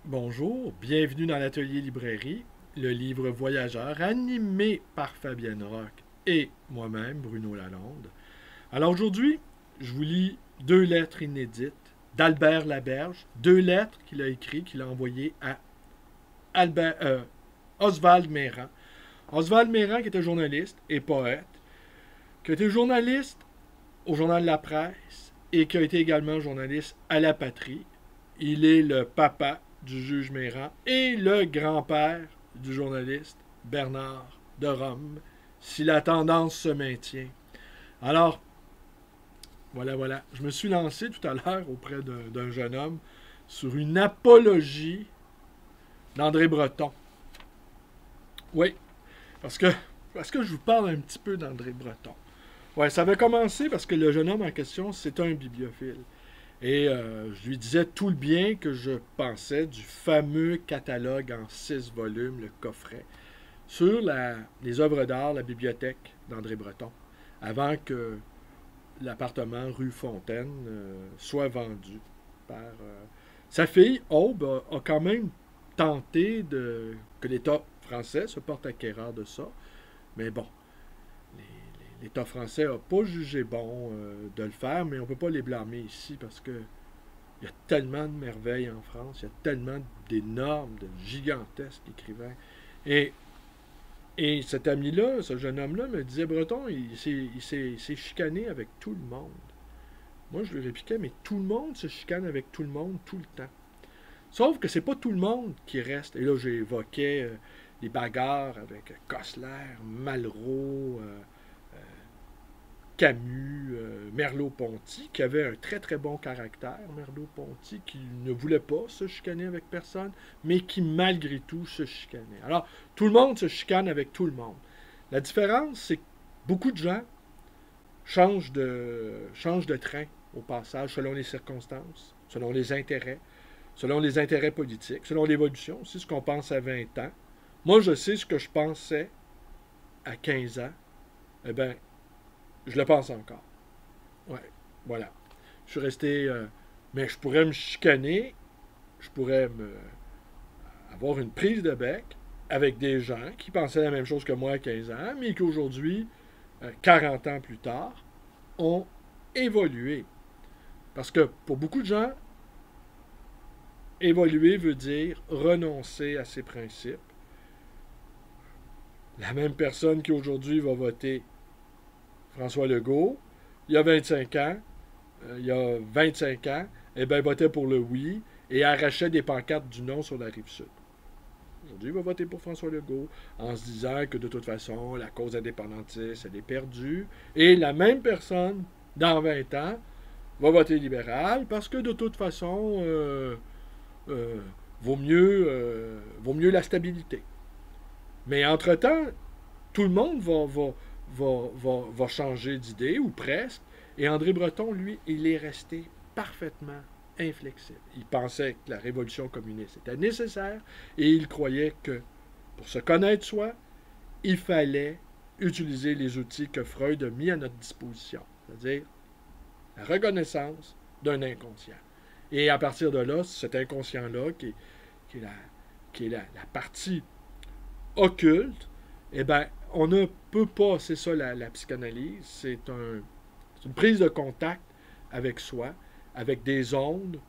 Bonjour, bienvenue dans l'atelier librairie, le livre voyageur animé par Fabienne Roch et moi-même, Bruno Lalonde. Alors aujourd'hui, je vous lis deux lettres inédites d'Albert Laberge, deux lettres qu'il a écrites, qu'il a envoyées à Oswald Méran. Oswald Méran qui était journaliste et poète, qui a été journaliste au journal La Presse et qui a été également journaliste à La Patrie. Il est le papa du juge Méran et le grand-père du journaliste Bernard de Rome, si la tendance se maintient. Alors, voilà. Je me suis lancé tout à l'heure auprès d'un jeune homme sur une apologie d'André Breton. Oui, parce que, parce que je vous parle un petit peu d'André Breton. Ouais, ça avait commencé parce que le jeune homme en question, c'est un bibliophile. Et je lui disais tout le bien que je pensais du fameux catalogue en 6 volumes, le coffret, sur les œuvres d'art, la bibliothèque d'André Breton, avant que l'appartement rue Fontaine soit vendu par sa fille. Aube a quand même tenté que l'État français se porte acquéreur de ça, mais bon, l'État français n'a pas jugé bon de le faire, mais on ne peut pas les blâmer ici parce que il y a tellement de merveilles en France, il y a tellement d'énormes, de gigantesques écrivains. Et, et cet ami-là, ce jeune homme-là, me disait Breton, il s'est chicané avec tout le monde. Moi, je lui répliquais, mais tout le monde se chicane avec tout le monde tout le temps. Sauf que c'est pas tout le monde qui reste. Et là, j'évoquais les bagarres avec Cosler, Malraux, Camus, Merleau-Ponty, qui avait un très très bon caractère, Merleau-Ponty, qui ne voulait pas se chicaner avec personne, mais qui malgré tout se chicanait. Alors, tout le monde se chicane avec tout le monde. La différence, c'est que beaucoup de gens changent de train au passage selon les circonstances, selon les intérêts politiques, selon l'évolution, aussi ce qu'on pense à 20 ans. Moi, je sais ce que je pensais à 15 ans. Eh bien, je le pense encore. Ouais, voilà. Je suis resté. Mais je pourrais me chicaner, je pourrais avoir une prise de bec avec des gens qui pensaient la même chose que moi à 15 ans, mais qui aujourd'hui, 40 ans plus tard, ont évolué. Parce que pour beaucoup de gens, évoluer veut dire renoncer à ses principes. La même personne qui aujourd'hui va voter François Legault, il y a 25 ans, il y a 25 ans, eh bien, votait pour le oui et arrachait des pancartes du non sur la rive sud. Aujourd'hui, il va voter pour François Legault en se disant que de toute façon, la cause indépendantiste, elle est perdue. Et la même personne, dans 20 ans, va voter libéral parce que de toute façon, euh, vaut mieux la stabilité. Mais entre-temps, tout le monde va changer d'idée, ou presque. Et André Breton, lui, il est resté parfaitement inflexible. Il pensait que la révolution communiste était nécessaire et il croyait que pour se connaître soi, il fallait utiliser les outils que Freud a mis à notre disposition, c'est-à-dire la reconnaissance d'un inconscient. Et à partir de là, cet inconscient-là, qui est, la, la partie occulte, eh bien, on ne peut pas, c'est ça la psychanalyse, c'est une prise de contact avec soi, avec des ondes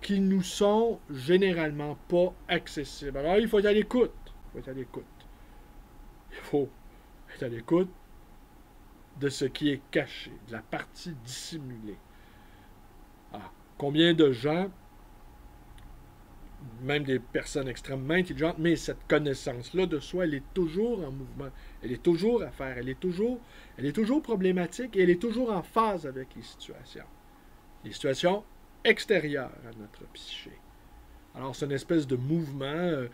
qui nous sont généralement pas accessibles. Alors, il faut être à l'écoute. Il faut être à l'écoute. Il faut être à l'écoute de ce qui est caché, de la partie dissimulée. Alors, combien de gens, même des personnes extrêmement intelligentes, mais cette connaissance-là de soi, elle est toujours en mouvement, elle est toujours à faire, elle est toujours problématique et elle est toujours en phase avec les situations extérieures à notre psyché. Alors, c'est une espèce de mouvement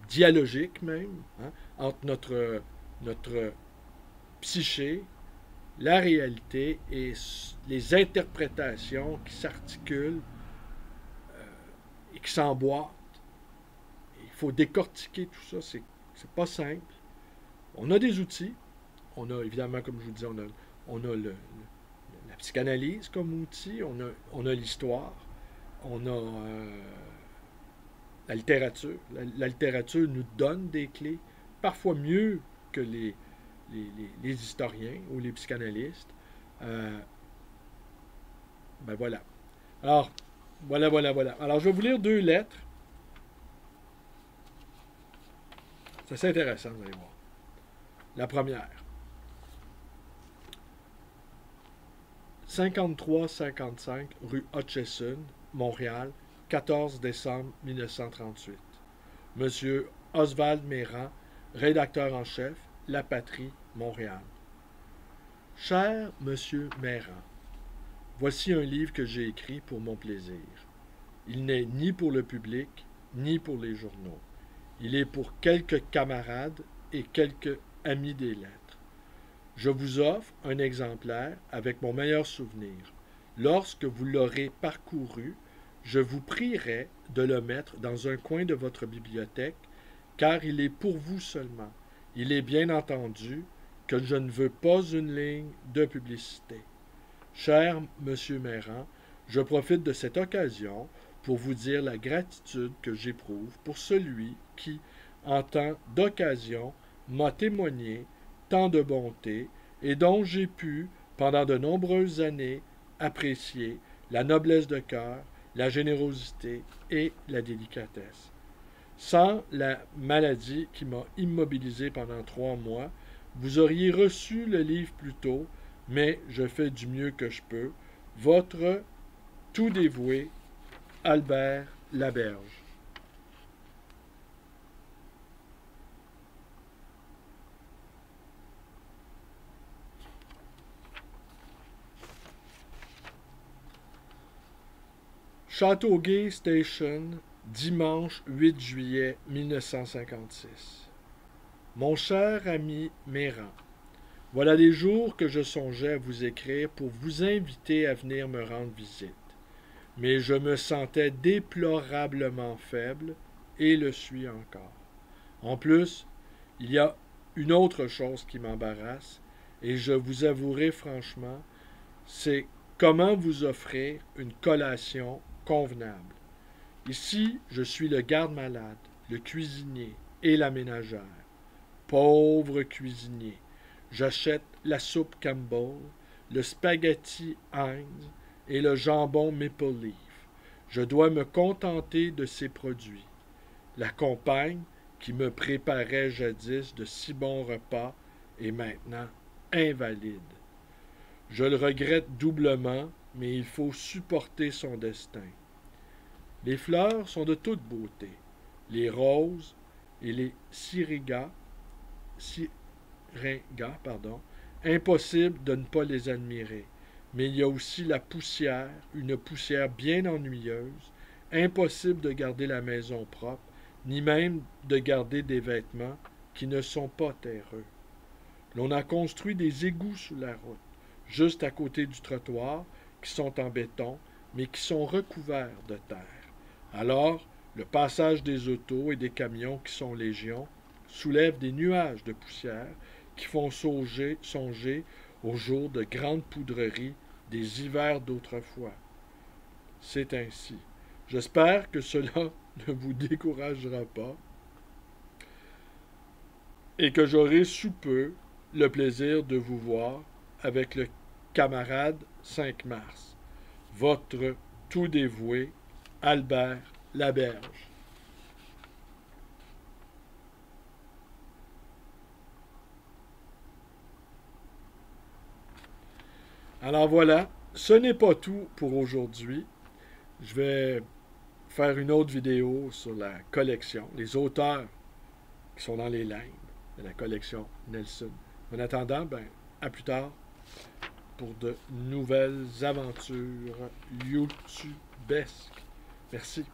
dialogique même entre notre psyché, la réalité et les interprétations qui s'articulent et qui s'emboîtent. Il faut décortiquer tout ça, c'est pas simple. On a des outils, on a évidemment, comme je vous disais, on a la psychanalyse comme outil, on a l'histoire, on a la littérature. La littérature nous donne des clés, parfois mieux que les historiens ou les psychanalystes. Ben voilà. Alors, voilà. Alors, je vais vous lire 2 lettres. C'est assez intéressant, vous allez voir. La première. 53-55 rue Hutchison, Montréal, 14 décembre 1938. Monsieur Oswald Méran, rédacteur en chef, La Patrie, Montréal. Cher Monsieur Méran, voici un livre que j'ai écrit pour mon plaisir. Il n'est ni pour le public, ni pour les journaux. Il est pour quelques camarades et quelques amis des lettres. Je vous offre un exemplaire avec mon meilleur souvenir. Lorsque vous l'aurez parcouru, je vous prierai de le mettre dans un coin de votre bibliothèque, car il est pour vous seulement. Il est bien entendu que je ne veux pas une ligne de publicité. Cher Monsieur Méran, je profite de cette occasion pour vous dire la gratitude que j'éprouve pour celui qui, en temps d'occasion, m'a témoigné tant de bonté et dont j'ai pu, pendant de nombreuses années, apprécier la noblesse de cœur, la générosité et la délicatesse. Sans la maladie qui m'a immobilisé pendant 3 mois, vous auriez reçu le livre plus tôt, mais je fais du mieux que je peux. Votre tout dévoué, Albert Laberge. Châteauguay Station, dimanche 8 juillet 1956. Mon cher ami Méran, voilà des jours que je songeais à vous écrire pour vous inviter à venir me rendre visite. Mais je me sentais déplorablement faible et le suis encore. En plus, il y a une autre chose qui m'embarrasse, et je vous avouerai franchement, c'est comment vous offrir une collation convenable. Ici, je suis le garde-malade, le cuisinier et la ménagère. Pauvre cuisinier, j'achète la soupe Campbell, le spaghetti Heinz et le jambon Maple Leaf. Je dois me contenter de ces produits. La compagne, qui me préparait jadis de si bons repas, est maintenant invalide. Je le regrette doublement, mais il faut supporter son destin. Les fleurs sont de toute beauté. Les roses et les syringas, impossible de ne pas les admirer. Mais il y a aussi la poussière, une poussière bien ennuyeuse, impossible de garder la maison propre, ni même de garder des vêtements qui ne sont pas terreux. L'on a construit des égouts sous la route, juste à côté du trottoir, qui sont en béton, mais qui sont recouverts de terre. Alors, le passage des autos et des camions qui sont légion soulève des nuages de poussière qui font songer aux jours de grandes poudreries des hivers d'autrefois. C'est ainsi. J'espère que cela ne vous découragera pas et que j'aurai sous peu le plaisir de vous voir avec le camarade 5 mars. Votre tout dévoué, Albert Laberge. Alors voilà, ce n'est pas tout pour aujourd'hui. Je vais faire une autre vidéo sur la collection, les auteurs qui sont dans les lignes de la collection Nelson. En attendant, à plus tard pour de nouvelles aventures YouTubesques. Merci.